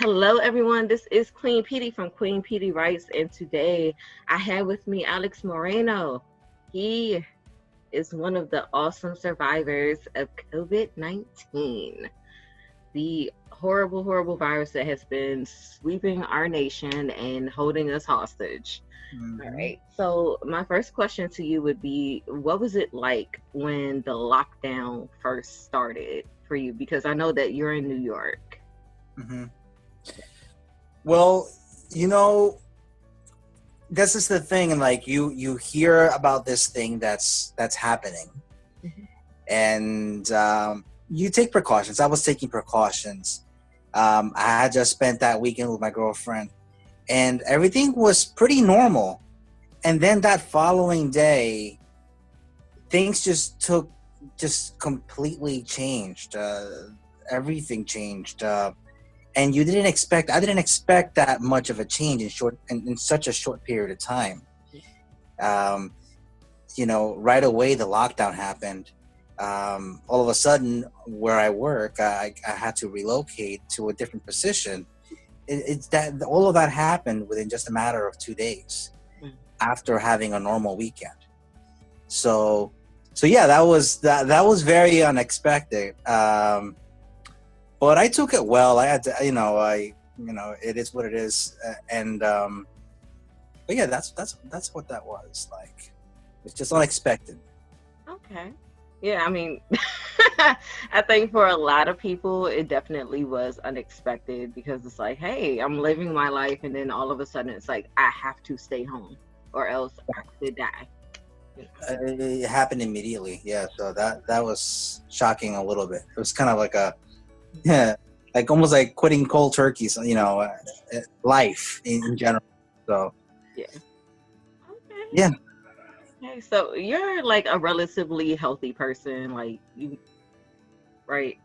Hello, everyone. This is Queen Pedii from Queen Pedii Writes, and today I have with me Alex Moreno. He is one of the awesome survivors of COVID-19, the horrible, horrible virus that has been sweeping our nation and holding us hostage. All hmm right. So, my first question to you would be, what was it like when the lockdown first started for you? Because I know that you're in New York. hmm Well, you know, this is the thing, and like you hear about this thing that's happening, Mhm. and you take precautions. I was taking precautions. I had just spent that weekend with my girlfriend, and everything was pretty normal. And then that following day, things just completely changed. Everything changed. And I didn't expect that much of a change in such a short period of time. um, right away the lockdown happened. All of a sudden where I work, I had to relocate to a different position. It's that all of that happened within just a matter of 2 days Mm. after having a normal weekend. So so yeah, that was very unexpected. But I took it well. I had to, it is what it is. And But yeah, that's what that was like. It's just unexpected. Okay. Yeah, I mean, I think for a lot of people, it definitely was unexpected because it's like, hey, I'm living my life, and then all of a sudden, it's like I have to stay home or else I could die. You It happened immediately. Yeah, so that was shocking a little bit. It was kind of like a know? yeah, like almost like quitting cold turkey. So, life in general. So Yeah. Okay. yeah, Okay. So you're like a relatively healthy person, like you, right?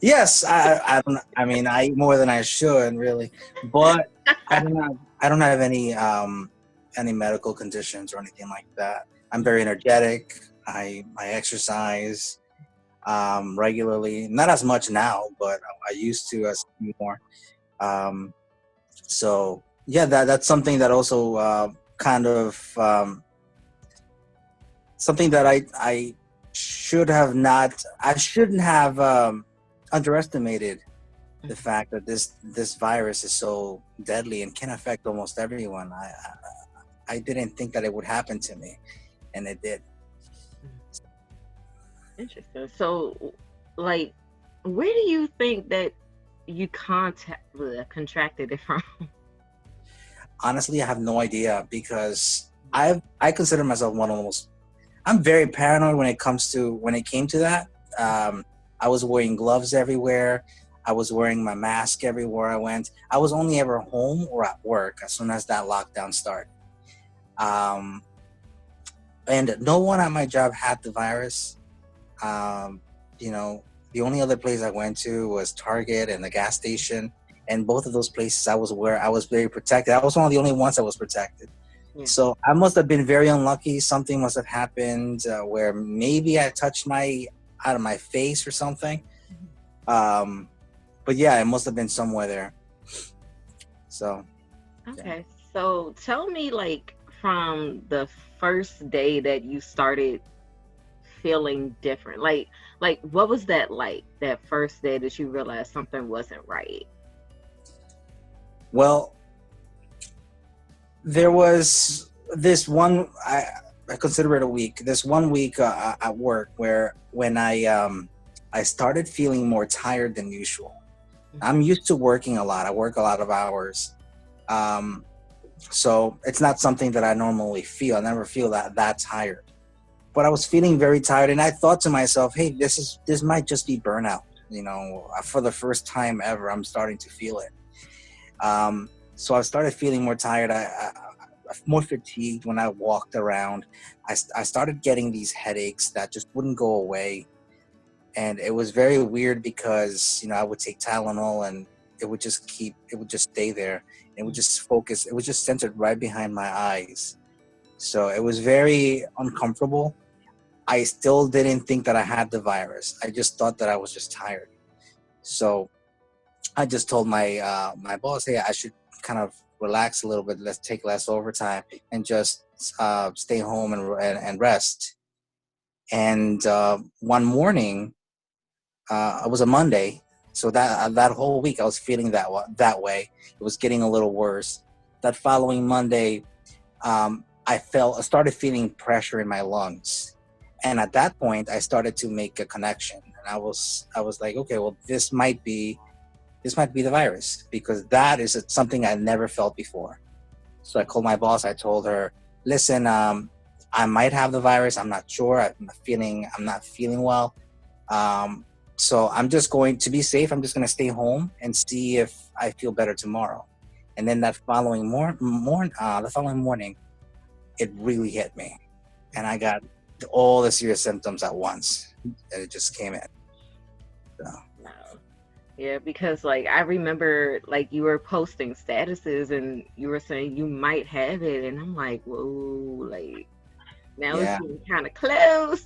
yes, I don't. I mean, I eat more than I should, really, but I don't have any medical conditions or anything like that. I'm very energetic. I exercise regularly, not as much now, but I used to as more. Um, so yeah, that's something that also kind of something that I I shouldn't have underestimated the Mhm. fact that this virus is so deadly and can affect almost everyone. I didn't think that it would happen to me, and it did. Mhm. Interesting. So, like, where do you think that you contracted it from? Honestly, I have no idea because I consider myself one of the most. I'm very paranoid when it came to that. Um, I was wearing gloves everywhere. I was wearing my mask everywhere I went. I was only ever home or at work as soon as that lockdown started. Um, and no one at my job had the virus. Um, you know, the only other place I went to was Target and the gas station, and both of those places I was very protected. I was one of the only ones that was protected. Yeah. So I must have been very unlucky. Something must have happened where maybe I touched my out of my face or something. Mhm. Um, but yeah, it must have been somewhere there. So yeah. Okay. So tell me, like, from the first day that you started feeling different, like what was that like? That first day that you realized something wasn't right? Well, there was this one. I consider it a week. This one week at work where when I started feeling more tired than usual. Mhm. I'm used to working a lot. I work a lot of hours. Um, so it's not something that I normally feel. I never feel that tired. But I was feeling very tired, and I thought to myself, "Hey, this might just be burnout." For the first time ever, I'm starting to feel it. So I started feeling more tired. More fatigued when I walked around. I started getting these headaches that just wouldn't go away, and it was very weird because I would take Tylenol and it would just stay there. It would just focus. It was just centered right behind my eyes. So it was very uncomfortable. I still didn't think that I had the virus. I just thought that I was just tired. So I just told my boss, hey, I should kind of relax a little bit. Let's take less overtime and just stay home and rest. And one morning, it was a Monday, so that whole week I was feeling that way. It was getting a little worse. That following Monday, I started feeling pressure in my lungs, and at that point, I started to make a connection. And I was like, okay, well, this might be the virus, because that is something I never felt before. So I called my boss. I told her, listen, I might have the virus. I'm not sure. I'm not feeling well. Um, so I'm just going to be safe. I'm just going to stay home and see if I feel better tomorrow. And then that the following morning, it really hit me, and I got all the serious symptoms at once, and it just came in. So, No. Yeah, because like I remember like you were posting statuses and you were saying you might have it, and I'm like, whoa, like now it's yeah, getting kind of close.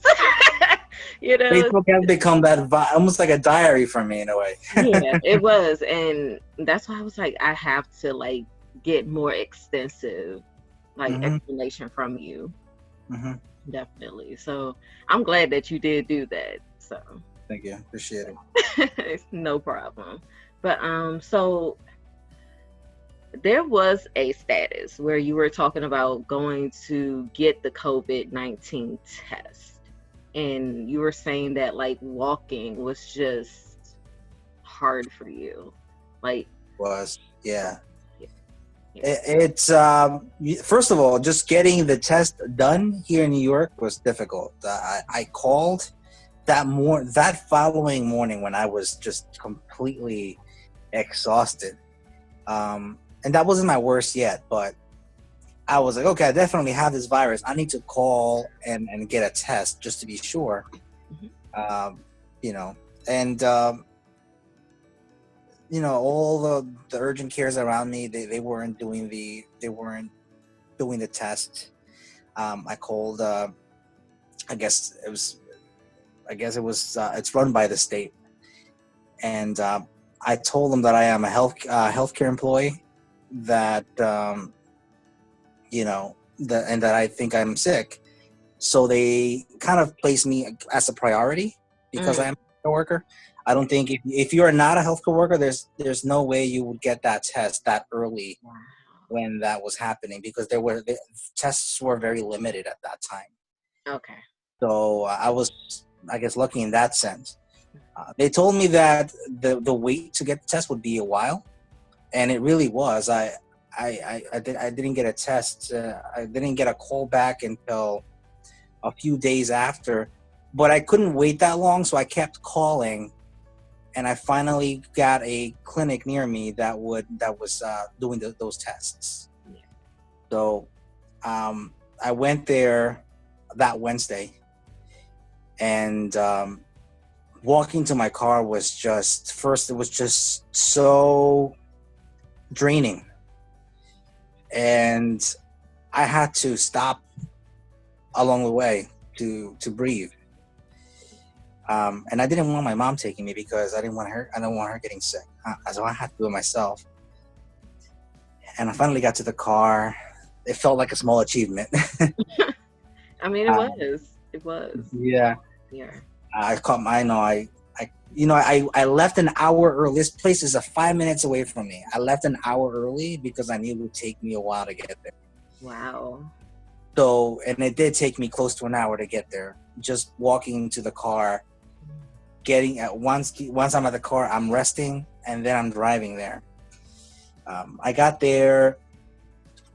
You know, Facebook has become almost like a diary for me in a way. yeah, it was. And that's why I was like, I have to like get more extensive like hmm explanation from you. hmm Definitely. So I'm glad that you did do that. So Thank you. Appreciate it. it's no problem. But so there was a status where you were talking about going to get the COVID-19 test. And you were saying that like walking was just hard for you. Like, Was yeah. yeah, yeah. It's first of all, just getting the test done here in New York was difficult. I called that following morning when I was just completely exhausted. And that wasn't my worst yet, but I was like, okay, I definitely have this virus. I need to call and get a test just to be sure. Mhm. Um, you know, and all the urgent cares around me, they weren't doing the test. I called. I guess it was. I guess it was. It's run by the state, and I told them that I am a healthcare employee, that and that I think I'm sick. So they kind of placed me as a priority because I Mm. am a healthcare worker. I don't think if you're not a healthcare worker, there's no way you would get that test that early Wow. when that was happening, because the tests were very limited at that time. Okay. So I was, I guess, lucky in that sense. They told me that the wait to get the test would be a while, and it really was. I didn't get a test. I didn't get a call back until a few days after, but I couldn't wait that long, so I kept calling, and I finally got a clinic near me that was doing those tests. Yeah. So I went there that Wednesday, and walking to my car was just first. It was just so draining, and I had to stop along the way to breathe. And I didn't want my mom taking me because I don't want her getting sick. So I had to do it myself. And I finally got to the car. It felt like a small achievement. I mean, it um, was. It was. yeah, Yeah. I caught my. I know. I left an hour early. This place is 5 minutes away from me. I left an hour early because I knew it would take me a while to get there. Wow. So, and it did take me close to an hour to get there. Just walking to the car, getting at once I'm at the car, I'm resting, and then I'm driving there. I got there.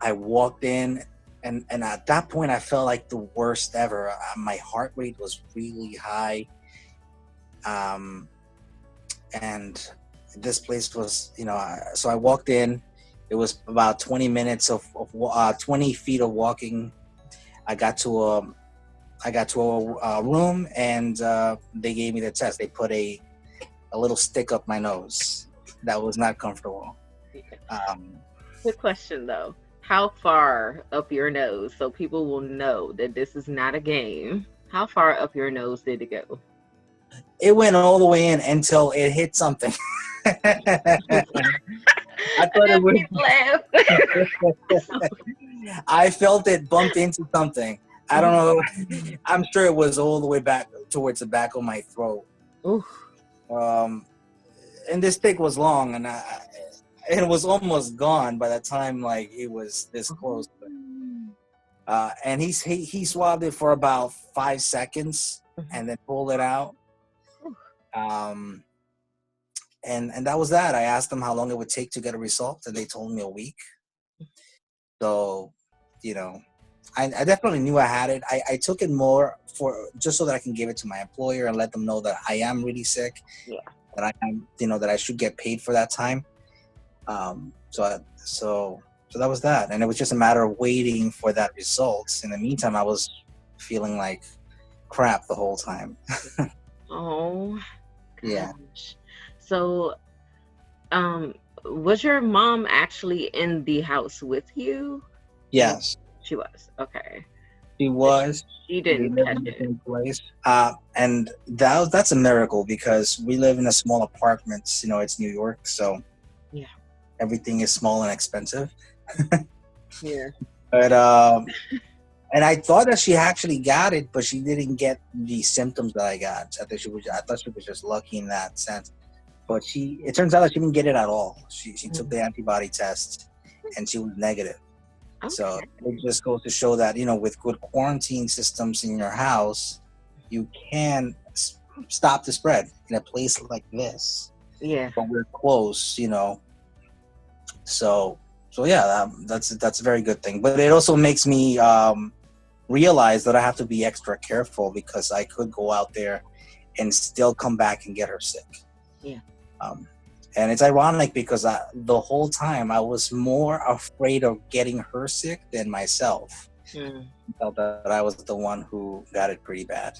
I walked in, and at that point, I felt like the worst ever. My heart rate was really high. Um, and this place was, so I walked in. It was about 20 minutes of 20 feet of walking. I got to a room, and they gave me the test. They put a little stick up my nose. That was not comfortable. Yeah. Um, Good question though. How far up your nose so people will know that this is not a game? How far up your nose did it go? It went all the way in until it hit something. I And thought it then was. people laugh. So, I felt it bump into something. I don't know. I'm sure it was all the way back towards the back of my throat. oof. Um, and this stick was long, and it was almost gone by the time like it was this close. And he swabbed it for about 5 seconds and then pulled it out. Um, and that was that. I asked them how long it would take to get a result, and they told me a week. So, you know, I definitely knew I had it. I took it more for just so that I can give it to my employer and let them know that I am really sick, Yeah. that I am, that I should get paid for that time. So that was that, and it was just a matter of waiting for that result. In the meantime, I was feeling like crap the whole time. Oh Yeah. gosh. So, um, was your mom actually in the house with you? When Yes, she was. Okay. she So was. she We didn't live catch in the it. same place, and that's a miracle because we live in a small apartment. It's New York, so Yeah. everything is small and expensive. Yeah. But and I thought that she actually got it, but she didn't get the symptoms that I got. I thought she was just lucky in that sense. But it turns out that she didn't get it at all. She took the antibody test, and she was negative. So Okay. it just goes to show that with good quarantine systems in your house, you can stop the spread in a place like this. Yeah. But we're close. So yeah, that's a very good thing. But it also makes me realize that I have to be extra careful because I could go out there and still come back and get her sick. Yeah. Um, and it's ironic because the whole time I was more afraid of getting her sick than myself. Mm. I felt that I was the one who got it pretty bad.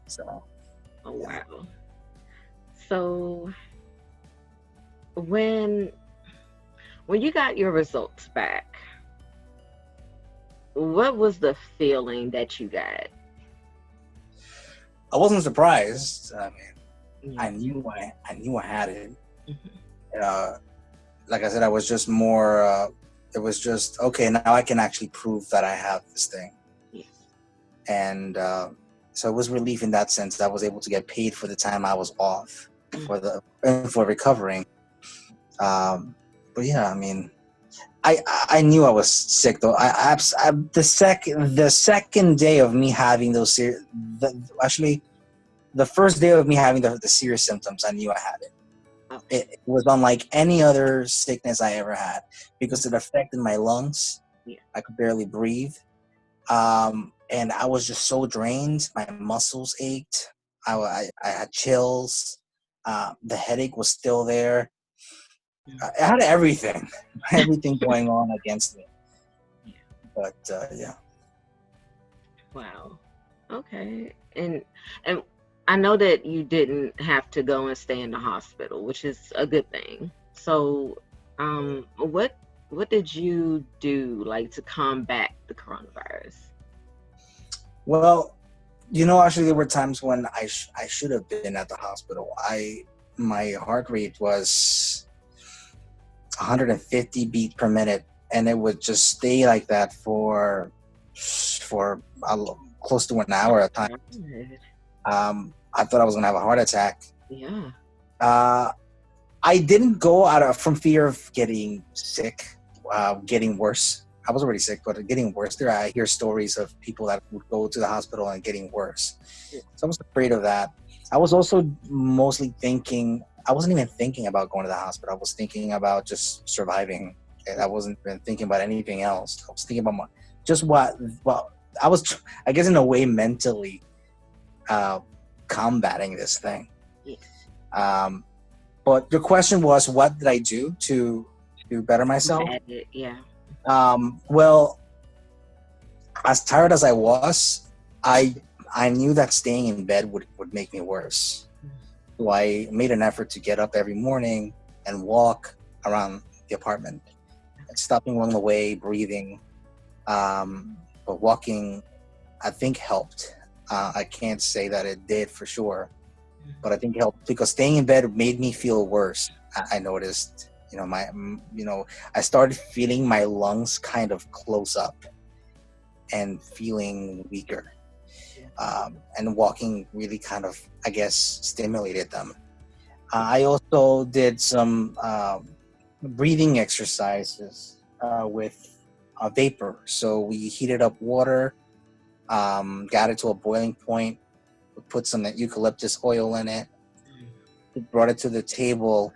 So Oh yeah. wow. So when when you got your results back, what was the feeling that you got? I wasn't surprised. I mean, Yeah. I knew I had it. Mhm. Uh, like I said, I was just more. It was just okay. Now I can actually prove that I have this thing, Yeah. and so it was relief in that sense. I was able to get paid for the time I was off Mm. for recovering. Um, but yeah, I mean, I knew I was sick though. The second day of me having actually the first day of me having the serious symptoms, I knew I had it. Okay. It was unlike any other sickness I ever had because it affected my lungs. Yeah. I could barely breathe. And I was just so drained. My muscles ached. I had chills. The headache was still there. Mm. I had everything, everything going on against me. Yeah. But yeah. Wow. Okay. And I know that you didn't have to go and stay in the hospital, which is a good thing. So, what did you do like to combat the coronavirus? Well, actually, there were times when I should have been at the hospital. My heart rate was 150 beats per minute, and it would just stay like that for close to an hour at a time. Good. I thought I was gonna have a heart attack. Yeah. Uh, I didn't go from fear of getting sick, getting worse. I was already sick, but getting worse. I hear stories of people that would go to the hospital and getting worse. Yeah. So I was afraid of that. I was also mostly thinking. I wasn't even thinking about going to the hospital. I was thinking about just surviving. And I wasn't even thinking about anything else. I was thinking about just what. Well, I was, I guess, in a way, mentally uh, combating this thing. Yeah. But your question was, what did I do to better myself? Combat it. Yeah. Well, as tired as I was, I I knew that staying in bed would make me worse. So I made an effort to get up every morning and walk around the apartment, and stopping along the way, breathing. But walking, I think, helped. I can't say that it did for sure, but I think it helped because staying in bed made me feel worse. I noticed, I started feeling my lungs kind of close up and feeling weaker. And walking really kind of, I guess, stimulated them. I also did some breathing exercises with vapor. So we heated up water, got it to a boiling point, put some eucalyptus oil in it, brought it to the table,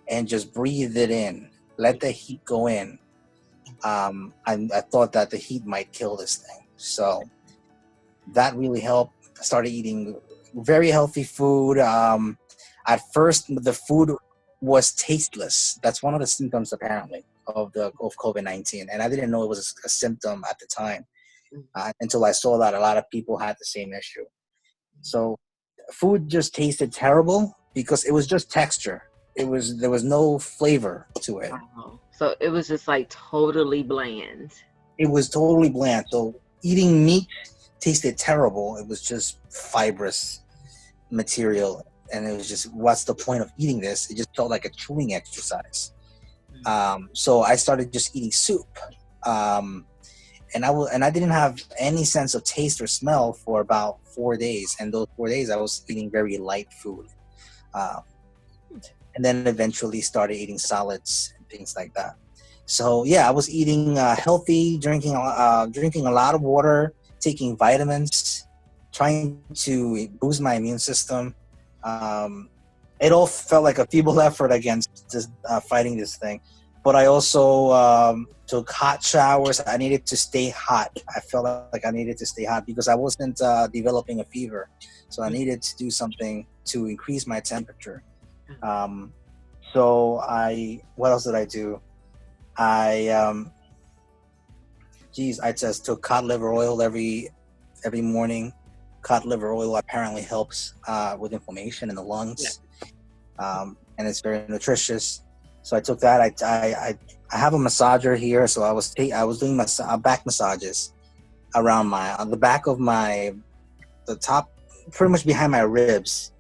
and just breathed it in. Let the heat go in. I thought that the heat might kill this thing. So that really helped. I started eating very healthy food. At first, the food was tasteless. That's one of the symptoms, apparently, of COVID-19, and I didn't know it was a symptom at the time until I saw that a lot of people had the same issue. So, food just tasted terrible because it was just texture. There was no flavor to it. Wow. So it was just like totally bland. It was totally bland. So eating meat tasted terrible. It was just fibrous material, and it was just, what's the point of eating this? It just felt like a chewing exercise. So I started just eating soup, and I didn't have any sense of taste or smell for about 4 days. And those 4 days, I was eating very light food, and then eventually started eating salads and things like that. So yeah, I was eating healthy, drinking a lot of water, taking vitamins, trying to boost my immune system. It all felt like a feeble effort against just fighting this thing. But I also took hot showers. I needed to stay hot. I felt like I needed to stay hot because I wasn't developing a fever. So I needed to do something to increase my temperature. What else did I do? I just took cod liver oil every morning. Cod liver oil apparently helps with inflammation in the lungs, and it's very nutritious. So I took that. I have a massager here, so I was doing my back massages around on the back of the top, pretty much behind my ribs.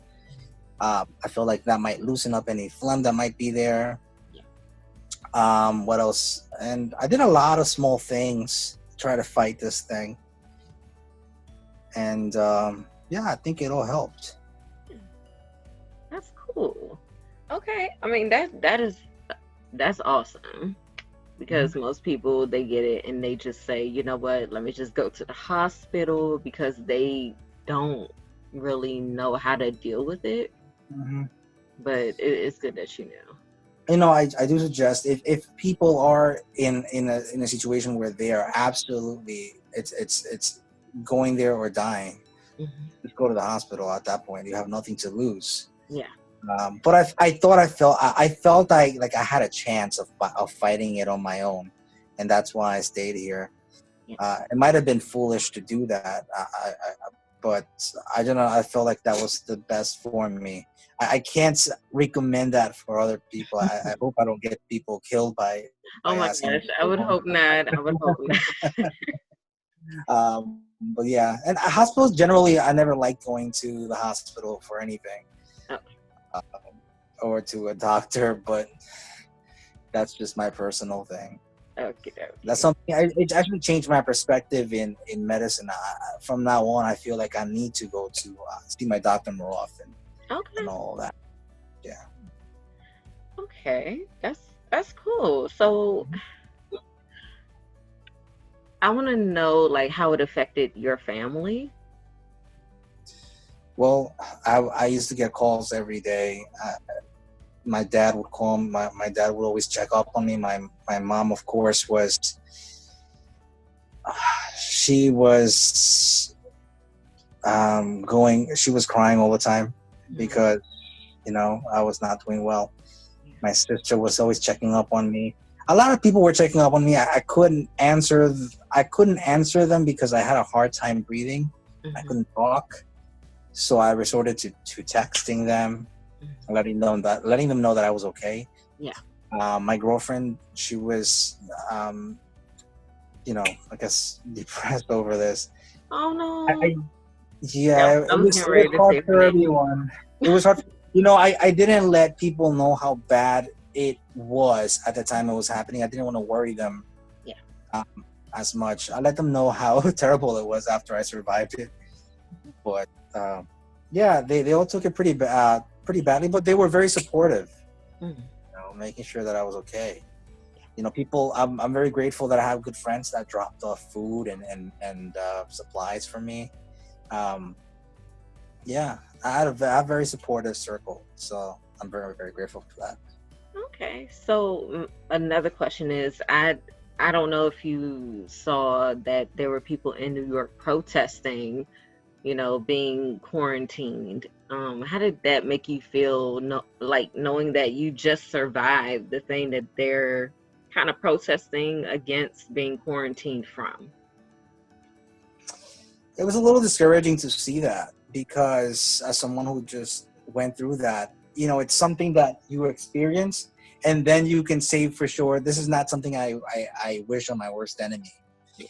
I feel like that might loosen up any phlegm that might be there. What else? And I did a lot of small things to try to fight this thing. And I think it all helped. That's cool. Okay. I mean, that's awesome. Because most people, they get it and they just say, you know what, let me just go to the hospital, because they don't really know how to deal with it. But it's good that you know. I do suggest, if people are in a situation where they are absolutely, it's going there or dying, just go to the hospital. At that point, you have nothing to lose. Yeah. But I felt like I had a chance of fighting it on my own, and that's why I stayed here. It might have been foolish to do that, but I don't know. I felt like that was the best for me. I can't recommend that for other people. I hope I don't get people killed by Oh my gosh, I would hope not. I would hope not. But yeah, and hospitals generally, I never liked going to the hospital for anything, or to a doctor. But that's just my personal thing. Okay. That's something. It actually changed my perspective in medicine. From now on, I feel like I need to go to see my doctor more often. And all that. Yeah. Okay, that's cool. So I want to know, like, how it affected your family. Well, I used to get calls every day. My dad would call. My dad would always check up on me. My mom, of course, she was she was crying all the time because I was not doing well. My sister was always checking up on me. A lot of people were checking up on me. I couldn't answer them because I had a hard time breathing. I couldn't talk, so I resorted to texting them, letting them know that I was okay. My girlfriend, she was I guess depressed over this. Oh no. It was hard for everyone. It was hard. I didn't let people know how bad it was at the time it was happening. I didn't want to worry them Yeah. um, as much. I let them know how terrible it was after I survived it. But yeah, they all took it pretty badly, but they were very supportive. Mm. Making sure that I was okay. People. I'm very grateful that I have good friends that dropped off food and supplies for me. Um, yeah, I have a very supportive circle, so I'm very very grateful for that. Okay. So another question is, I don't know if you saw that there were people in New York protesting, being quarantined. How did that make you feel? No, like knowing that you just survived the thing that they're kind of protesting against being quarantined from. It was a little discouraging to see that because as someone who just went through that, it's something that you experience, and then you can say for sure this is not something I wish on my worst enemy. Yeah.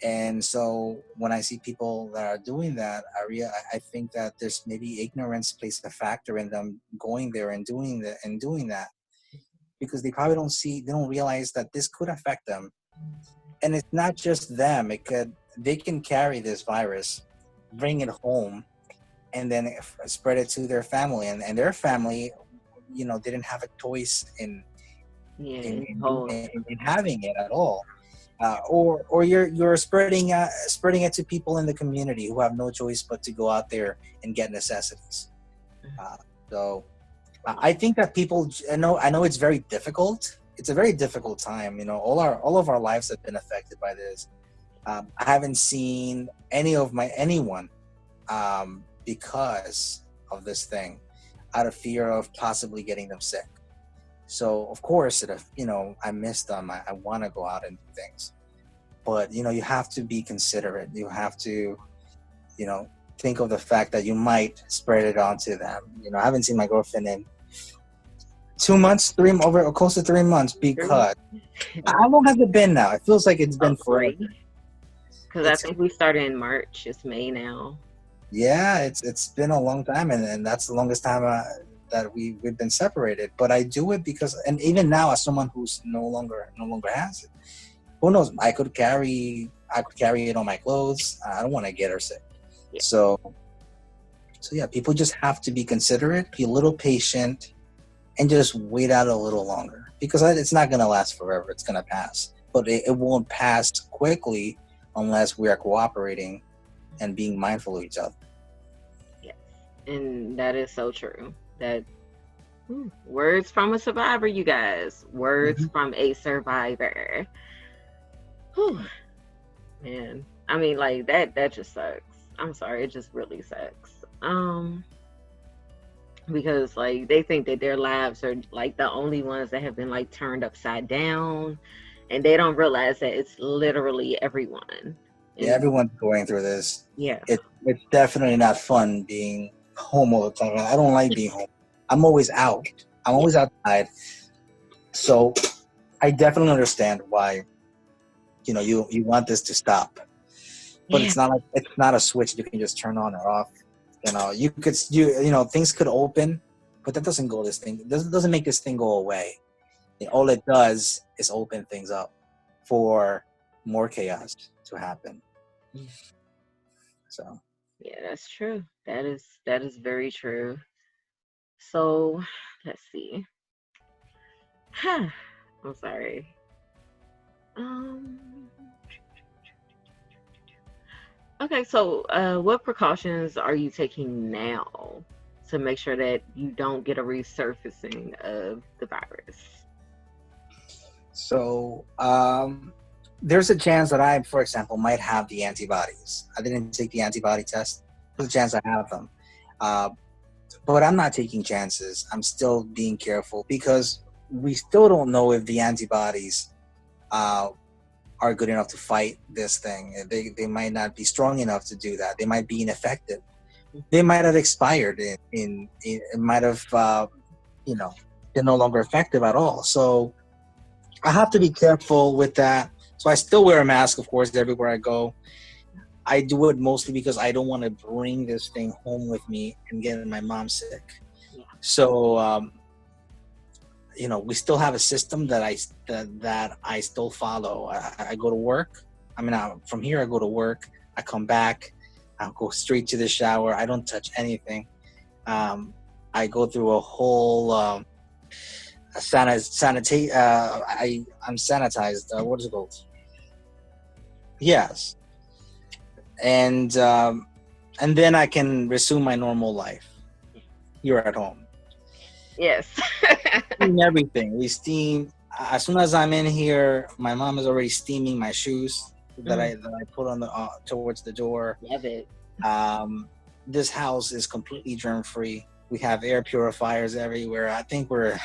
And so when I see people that are doing that, I think that there's maybe ignorance plays a factor in them going there and doing that because they don't realize that this could affect them. And it's not just them. They can carry this virus, bring it home, and then spread it to their family, and their family, didn't have a choice in Yeah. in And in, hold. in having it at all. Or you're spreading it to people in the community who have no choice but to go out there and get necessities. Uh, so I think that people, I know it's very difficult. It's a very difficult time. All of our lives have been affected by this. I haven't seen anyone because of this thing, out of fear of possibly getting them sick. So of course, I miss them. I want to go out and do things, but you have to be considerate. You have to, you know, think of the fact that you might spread it onto them. I haven't seen my girlfriend in 2 months, over close to 3 months because how long has it been now? It feels like it's been About forever. 3. Because I It's think we started in March. It's May now. Yeah, it's been a long time, and that's the longest time that we've been separated. But I do it because, and even now, as someone who's no longer has it, who knows? I could carry it on my clothes. I don't want to get her sick. Yeah. So yeah, people just have to be considerate, be a little patient, and just wait out a little longer because it's not gonna last forever. It's gonna pass, but it won't pass quickly unless we are cooperating and being mindful of each other. Yes. And that is so true. That words from a survivor, you guys. Words Mm-hmm. from a survivor. Whew, man. I mean, like that just sucks. I'm sorry, it just really sucks. Because like they think that their lives are like the only ones that have been like turned upside down, and they don't realize that it's literally everyone. Yeah, And everyone's going through this. yeah. It's definitely not fun being home all the time. I don't like being home. I'm always out. I'm Yeah. always outside. So I definitely understand why you want this to stop. But Yeah. it's not a switch you can just turn on or off. Things could open, but that doesn't go this thing. Doesn't make this thing go away. All it does is open things up for more chaos to happen. So Yeah, that's true. That is very true. So let's see. I'm sorry. Um okay, so what precautions are you taking now to make sure that you don't get a resurfacing of the virus? So there's a chance that I, for example, might have the antibodies. I didn't take the antibody test. There's a chance I have them. Uh, but I'm not taking chances. I'm still being careful because we still don't know if the antibodies uh, are good enough to fight this thing. They might not be strong enough to do that. They might be ineffective. They might have expired. It might have, been no longer effective at all. So I have to be careful with that. So I still wear a mask, of course, everywhere I go. I do it mostly because I don't want to bring this thing home with me and get my mom sick. Yeah. So we still have a system that I still follow. I go to work. I mean, from here I go to work. I come back. I go straight to the shower. I don't touch anything. Um, I go through a whole sanitate. I'm sanitized. What is it called? Yes, and then I can resume my normal life here at home. Yes. Steam everything. We steam as soon as I'm in here. My mom is already steaming my shoes that I put on the towards the door. Love it. Um, this house is completely germ free. We have air purifiers everywhere. I think we're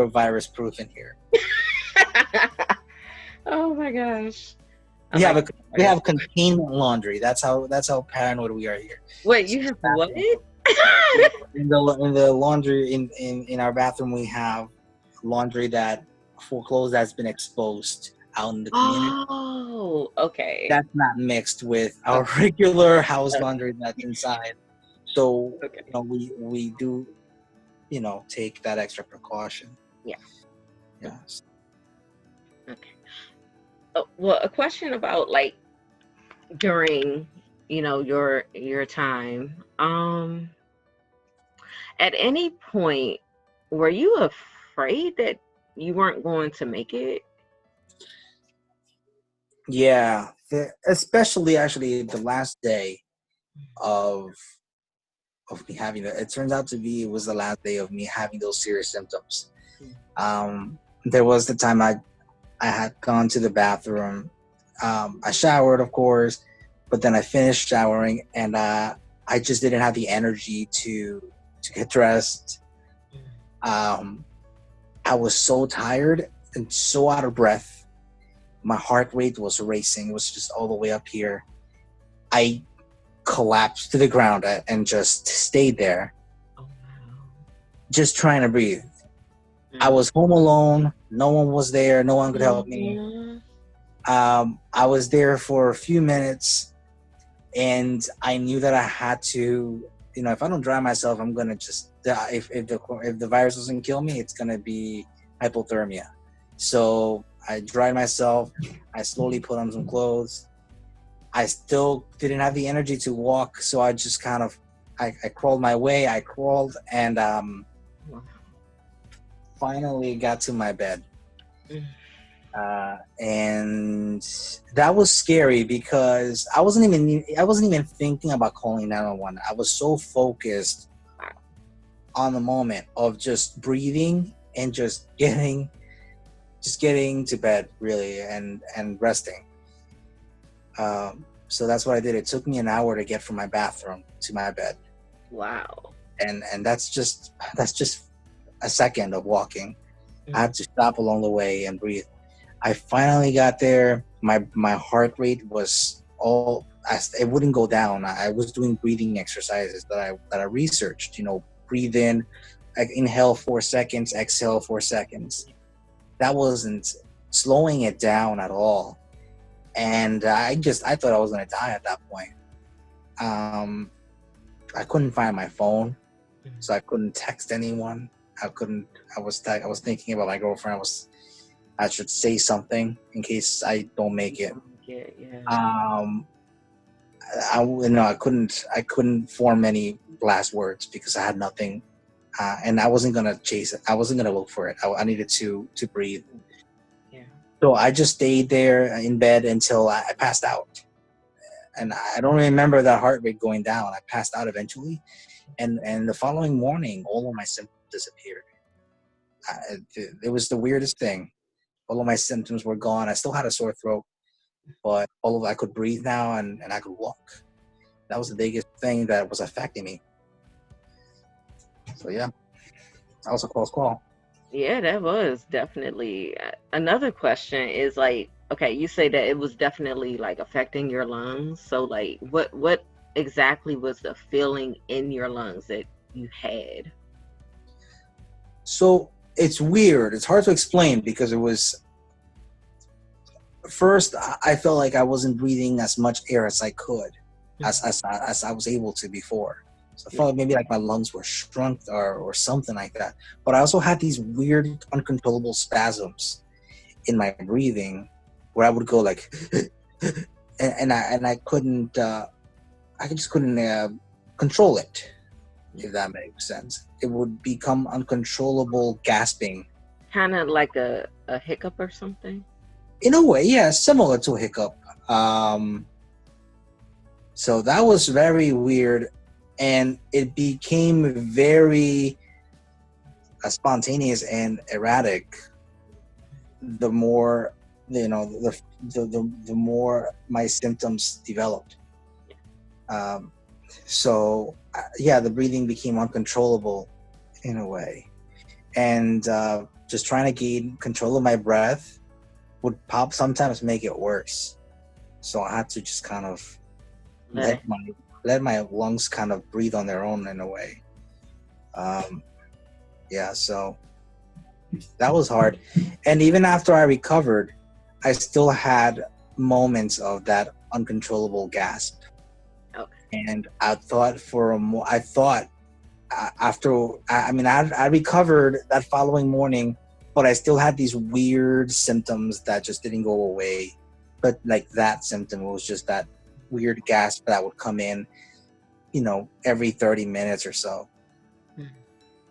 virus proof in here. Oh my gosh. I We have like a we have containment laundry. That's how paranoid we are here. Wait, you have what? In the laundry in our bathroom we have laundry that for clothes that's been exposed out in the community. Oh, okay. That's not mixed with our regular house Okay. laundry that's inside. So Okay. we do take that extra precaution. Yeah. Yes. Okay. Oh, well, a question about like during, your time. At any point, were you afraid that you weren't going to make it? Yeah. Especially actually the last day of me having it. It turns out to be it was the last day of me having those serious symptoms. There was the time I had gone to the bathroom. I showered, of course, but then I finished showering, and I just didn't have the energy to get dressed. Um, I was so tired and so out of breath. My heart rate was racing. It was just all the way up here. I collapsed to the ground and just stayed there, Oh wow. just trying to breathe. I was home alone. No one was there. No one could help me. Mhm. I was there for a few minutes, and I knew that I had to. If I don't dry myself, I'm gonna just die. If the virus doesn't kill me, it's gonna be hypothermia. So I dried myself. I slowly put on some clothes. I still didn't have the energy to walk, so I just kind of I crawled my way. I crawled and Wow. finally got to my bed. Mm. And that was scary because I wasn't even thinking about calling 911. I was so focused on the moment of just breathing and just getting to bed really and resting. So that's what I did. It took me an hour to get from my bathroom to my bed, Wow. and that's just a second of walking. I had to stop along the way and breathe. I finally got there. My heart rate was it wouldn't go down. I was doing breathing exercises that I researched. Breathe in, inhale 4 seconds, exhale 4 seconds. That wasn't slowing it down at all. And I thought I was gonna die at that point. I couldn't find my phone, so I couldn't text anyone. I was thinking about my girlfriend. I should say something in case I don't make it. Yeah. I couldn't form any last words because I had nothing, and I wasn't gonna chase it. I wasn't gonna look for it. I needed to breathe. Yeah. So I just stayed there in bed until I passed out, and I don't remember that heart rate going down. I passed out eventually, and the following morning, all of my symptoms disappeared. It was the weirdest thing. All of my symptoms were gone. I still had a sore throat, but I could breathe now and I could walk. That was the biggest thing that was affecting me. So yeah, that was a close call. Yeah, that was definitely another question is like, okay, you say that it was definitely like affecting your lungs. So like what exactly was the feeling in your lungs that you had? So it's weird. It's hard to explain because it was first I felt like I wasn't breathing as much air as I could, as I was able to before. So I felt like maybe like my lungs were shrunk or something like that. But I also had these weird, uncontrollable spasms in my breathing, where I would go like, and I couldn't, I just couldn't control it, if that makes sense. It would become uncontrollable gasping. Kind of like a hiccup or something. In a way, yeah, similar to a hiccup. Um, so that was very weird, and it became very spontaneous and erratic. The more, the more my symptoms developed. Um, so yeah, the breathing became uncontrollable in a way, and just trying to gain control of my breath would sometimes make it worse. So I had to just kind of let my lungs kind of breathe on their own in a way. Yeah, so that was hard. And even after I recovered, I still had moments of that uncontrollable gasp. Okay. And I thought after I recovered that following morning, but I still had these weird symptoms that just didn't go away. But like that symptom was just that weird gasp that would come in, every 30 minutes or so.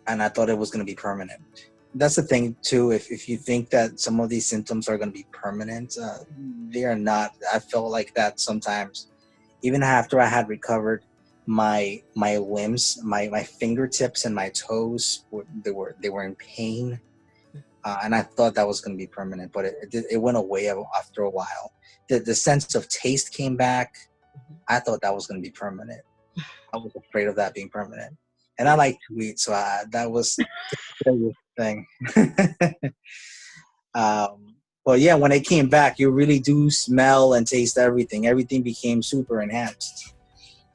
And I thought it was going to be permanent. That's the thing too. If you think that some of these symptoms are going to be permanent, they are not. I felt like that sometimes. Even after I had recovered, my limbs, my fingertips and my toes they were in pain, and I thought that was going to be permanent, but it went away after a while. The sense of taste came back. I thought that was going to be permanent. I was afraid of that being permanent, and I like to eat, so that was the thing. But yeah, when it came back, you really do smell and taste everything. Everything became super enhanced.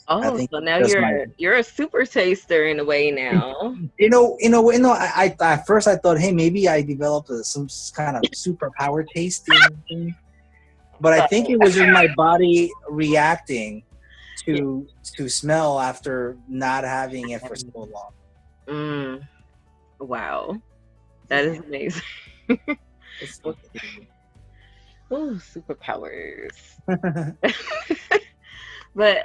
I Oh, think so now that's you're a super taster in a way now. I at first I thought, hey, maybe I developed some kind of superpower tasting, but I think it was just my body reacting to smell after not having it for so long. Mm, wow, that is amazing. It's so crazy. Oh, superpowers. But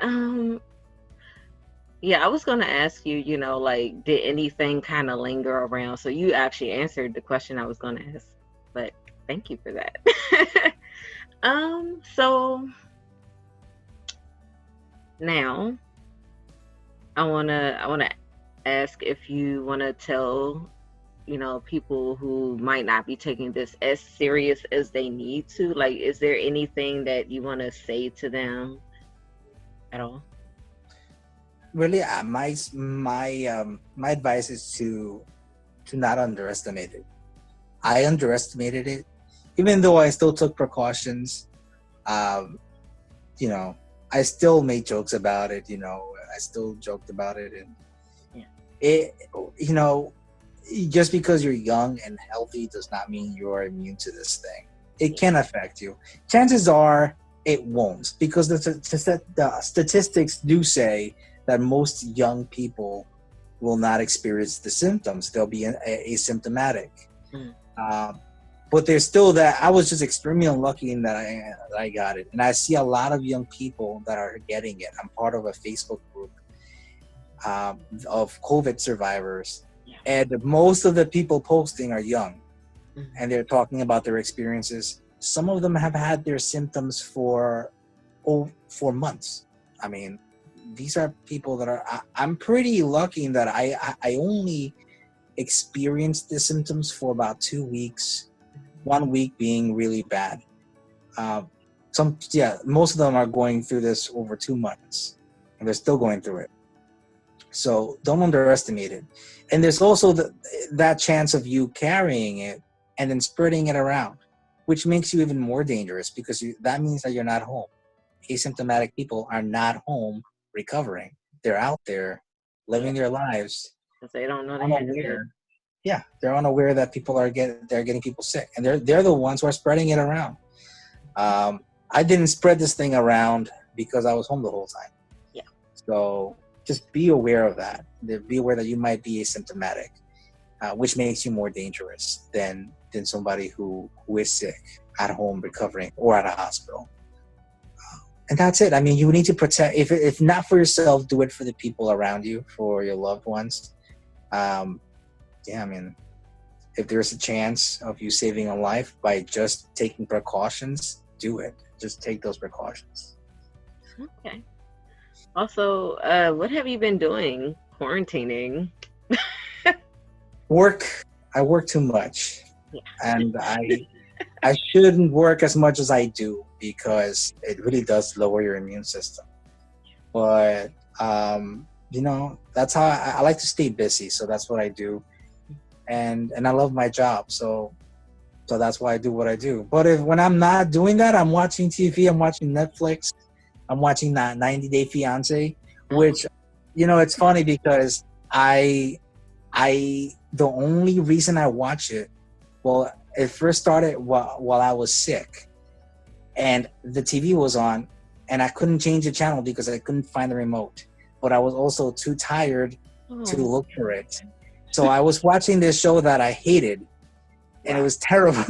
yeah, I was gonna ask you, like, did anything kind of linger around? So you actually answered the question I was gonna ask, but thank you for that. So now I wanna ask if you wanna tell, people who might not be taking this as serious as they need to. Like, is there anything that you want to say to them at all? Really, my advice is to not underestimate it. I underestimated it, even though I still took precautions. Um, I still made jokes about it. I still joked about it, and Yeah. it, you know, just because you're young and healthy does not mean you're immune to this thing. It can affect you. Chances are it won't, because the statistics do say that most young people will not experience the symptoms. They'll be asymptomatic. Mm. But there's still that. I was just extremely unlucky in that I got it. And I see a lot of young people that are getting it. I'm part of a Facebook group of COVID survivors. Yeah. And most of the people posting are young. Mm-hmm. And they're talking about their experiences. Some of them have had their symptoms for months. I mean, these are people that are. I'm pretty lucky in that I only experienced the symptoms for about 2 weeks. 1 week being really bad. Most of them are going through this over 2 months, and they're still going through it. So don't underestimate it. And there's also that chance of you carrying it and then spreading it around, which makes you even more dangerous, because that means that you're not home. Asymptomatic people are not home recovering. They're out there living their lives, Because they don't know they have it. unaware. Yeah, they're unaware that they're getting people sick, and they're the ones who are spreading it around. I didn't spread this thing around because I was home the whole time. Yeah. So just be aware of that. Be aware that you might be asymptomatic, which makes you more dangerous than somebody who is sick at home recovering or at a hospital. And that's it. I mean, you need to protect. If not for yourself, do it for the people around you, for your loved ones. Yeah, I mean, if there's a chance of you saving a life by just taking precautions, do it. Just take those precautions. Okay. Also, what have you been doing quarantining? Work. I work too much, Yeah. and I shouldn't work as much as I do because it really does lower your immune system. But that's how I like to stay busy. So that's what I do, and I love my job. So that's why I do what I do. But when I'm not doing that, I'm watching TV. I'm watching Netflix. I'm watching that 90 Day Fiance, which, it's funny because the only reason I watch it, well, it first started while I was sick, and the TV was on, and I couldn't change the channel because I couldn't find the remote. But I was also too tired to look for it. So I was watching this show that I hated, and it was terrible.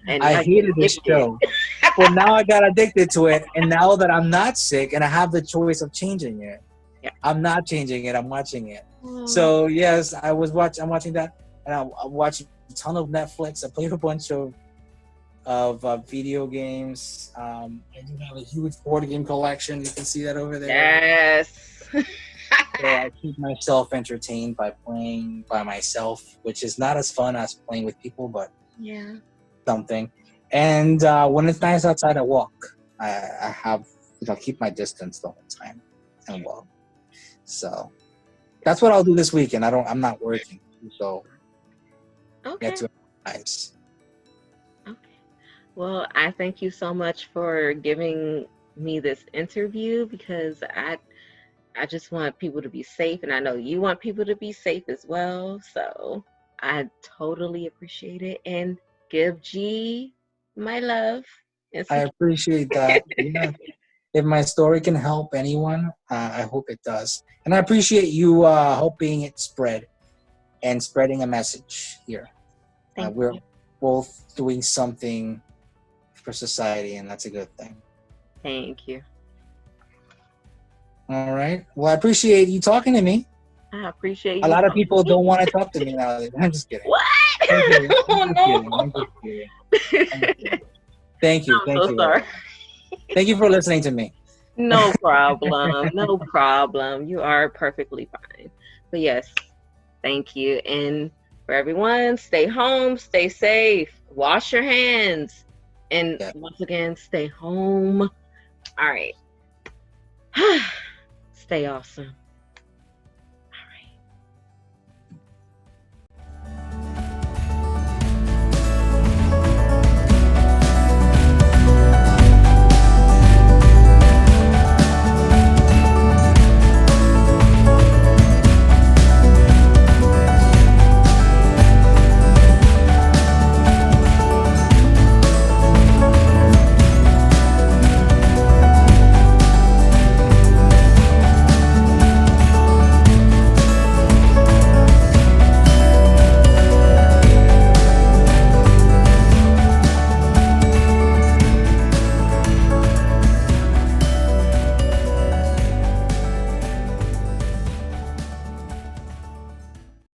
And I hated this show. Well, now I got addicted to it, and now that I'm not sick and I have the choice of changing it, I'm not changing it. I'm watching it. So yes, I'm watching that, and I'm watching a ton of Netflix. I played a bunch of video games. I do have a huge board game collection. You can see that over there. Yes. So I keep myself entertained by playing by myself, which is not as fun as playing with people, but something. And when it's nice outside, I walk. I keep my distance the whole time and walk. So that's what I'll do this weekend. I'm not working, so get to exercise. Okay. Well, I thank you so much for giving me this interview because I just want people to be safe, and I know you want people to be safe as well. So I totally appreciate it, and give G my love. I appreciate that. Yeah. If my story can help anyone, I hope it does. And I appreciate you helping it spread and spreading a message here. We're both doing something for society, and that's a good thing. Thank you. All right. Well, I appreciate you talking to me. I appreciate you. A lot of people don't want to talk to me now. I'm just kidding. What? I'm just kidding. Thank you. I'm so sorry. Thank you for listening to me. No problem. No problem. You are perfectly fine. But yes, thank you. And for everyone, stay home, stay safe, wash your hands. And once again, stay home. All right. Stay awesome.